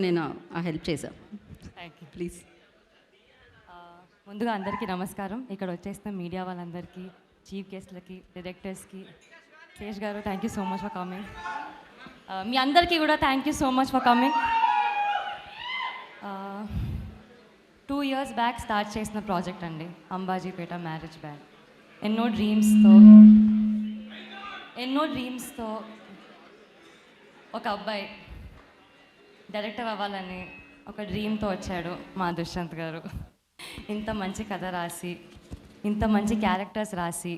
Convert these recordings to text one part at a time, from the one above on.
నేను ఆ హెల్ప్ చేశాను. Thank you. ప్లీజ్. ముందుగా అందరికీ నమస్కారం. ఇక్కడ వచ్చేసిన మీడియా వాళ్ళందరికీ, చీఫ్ గెస్ట్లకి, డైరెక్టర్స్కి, శేష్ గారు thank you so much for coming. మీ అందరికీ కూడా thank you so much for coming. 2 years back start చేసిన ప్రాజెక్ట్ అండి అంబాజీపేట మ్యారేజ్ బ్యాండ్. ఎన్నో డ్రీమ్స్తో ఒక అబ్బాయి డైరెక్టర్ అవ్వాలని ఒక డ్రీమ్తో వచ్చాడు మా దుష్యంత్ గారు. ఇంత మంచి కథ రాసి, ఇంత మంచి క్యారెక్టర్స్ రాసి,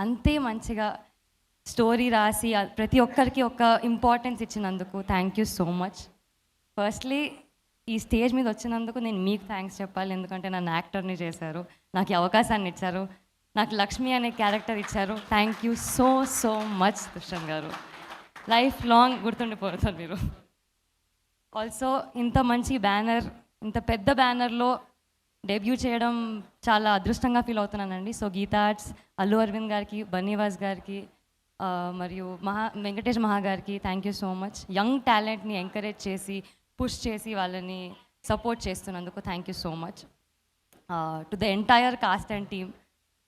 అంతే మంచిగా స్టోరీ రాసి ప్రతి ఒక్కరికి ఒక ఇంపార్టెన్స్ ఇచ్చినందుకు thank you so much. Firstly ఈ స్టేజ్ మీద వచ్చినందుకు నేను మీకు థ్యాంక్స్ చెప్పాలి, ఎందుకంటే నన్ను యాక్టర్ని చేశారు, నాకు ఈ అవకాశాన్ని ఇచ్చారు, నాకు లక్ష్మి అనే క్యారెక్టర్ ఇచ్చారు. Thank you so so much Dushyanth గారు. లైఫ్ లాంగ్ గుర్తుండిపోతారు మీరు. ఆల్సో ఇంత మంచి బ్యానర్, ఇంత పెద్ద బ్యానర్లో డెబ్యూ చేయడం చాలా అదృష్టంగా ఫీల్ అవుతున్నానండి. సో గీతా ఆర్ట్స్, అల్లు అరవింద్ గారికి, బన్నీవాస్ గారికి, మరియు వెంకటేష్ మహా గారికి thank you so much. Young టాలెంట్ని ఎంకరేజ్ చేసి, పుష్ చేసి వాళ్ళని సపోర్ట్ చేస్తున్నందుకు thank you so much. To the entire cast and team,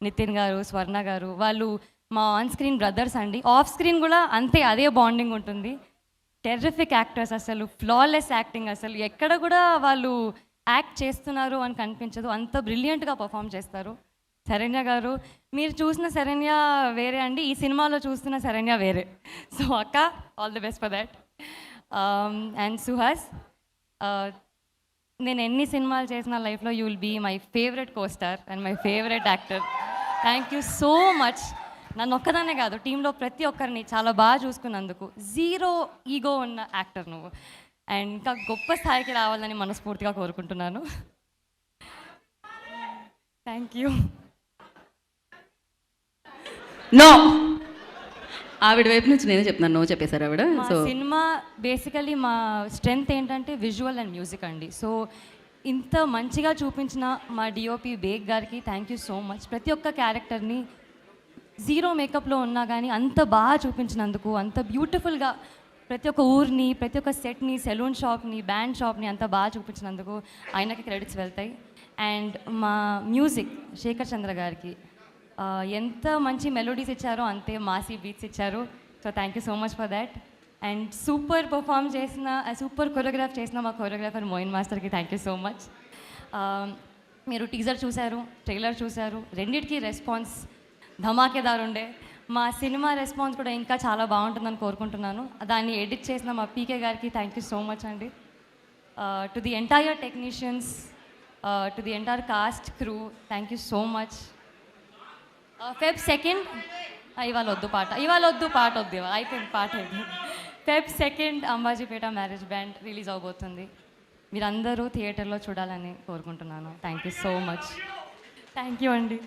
Nithin గారు, స్వర్ణ గారు, వాళ్ళు మా ఆన్ స్క్రీన్ బ్రదర్స్ అండి. ఆఫ్ స్క్రీన్ కూడా అంతే, అదే బాండింగ్ ఉంటుంది. టెర్రిఫిక్ యాక్టర్స్, అసలు ఫ్లాలెస్ యాక్టింగ్, అసలు ఎక్కడ కూడా వాళ్ళు యాక్ట్ చేస్తున్నారు అని కనిపించదు, అంత బ్రిలియంట్గా పర్ఫామ్ చేస్తారు. శరణ్య గారు, మీరు చూసిన శరణ్య వేరే అండి, ఈ సినిమాలో చూస్తున్న శరణ్య వేరే. సో అక్క, all the best for that. And Suhas, నేను ఎన్ని సినిమాలు చేసిన లైఫ్లో you will be my favourite costar and my favourite actor. Thank you so much. నన్ను ఒక్కదానే కాదు, టీంలో ప్రతి ఒక్కరిని చాలా బాగా చూసుకున్నందుకు. జీరో ఈగో ఉన్న యాక్టర్ నువ్వు, అండ్ ఇంకా గొప్ప స్థాయికి రావాలని మనస్ఫూర్తిగా కోరుకుంటున్నాను. Thank you. నో, ఆవిడ వైపు నుంచి నేనే చెప్తున్నాను, నో చెప్పేశారు ఆవిడ. సో సినిమా బేసికలీ మా స్ట్రెంగ్త్ ఏంటంటే విజువల్ అండ్ మ్యూజిక్ అండి. సో ఇంత మంచిగా చూపించిన మా డిఓపి బేగ్ గారికి థ్యాంక్ యూ సో మచ్. ప్రతి ఒక్క క్యారెక్టర్ని జీరో మేకప్లో ఉన్నా కానీ అంత బాగా చూపించినందుకు, అంత బ్యూటిఫుల్గా ప్రతి ఒక్క ఊరిని, ప్రతి ఒక్క సెట్ని, సెలూన్ షాప్ని, బ్యాండ్ షాప్ని అంత బాగా చూపించినందుకు ఆయనకి క్రెడిట్స్ వెళ్తాయి. అండ్ మా మ్యూజిక్ శేఖర్ చంద్ర గారికి ఎంత మంచి మెలోడీస్ ఇచ్చారో అంతే మాసీ బీట్స్ ఇచ్చారు. So thank you so much for that. And super perform చేసిన, సూపర్ కొరియోగ్రాఫ్ చేసిన మా కొరియోగ్రాఫర్ మోయిన్ మాస్టర్కి థ్యాంక్ యూ సో మచ్. మీరు టీజర్ చూశారు, ట్రైలర్ చూశారు, రెండింటికి రెస్పాన్స్ ధమాకేదారు ఉండే. మా సినిమా రెస్పాన్స్ కూడా ఇంకా చాలా బాగుంటుందని కోరుకుంటున్నాను. దాన్ని ఎడిట్ చేసిన మా పీకే గారికి థ్యాంక్ యూ సో మచ్ అండి. To the entire technicians, to the entire cost crew thank you so much. Feb 2nd, ఇవాళ వద్దు పాట అయిపోయింది, పాట అయిపోయింది. Feb 2nd Ambajipeta marriage band release అవబోతుంది. మీరందరూ థియేటర్లో చూడాలని కోరుకుంటున్నాను. Thank you so much. Thank you అండి.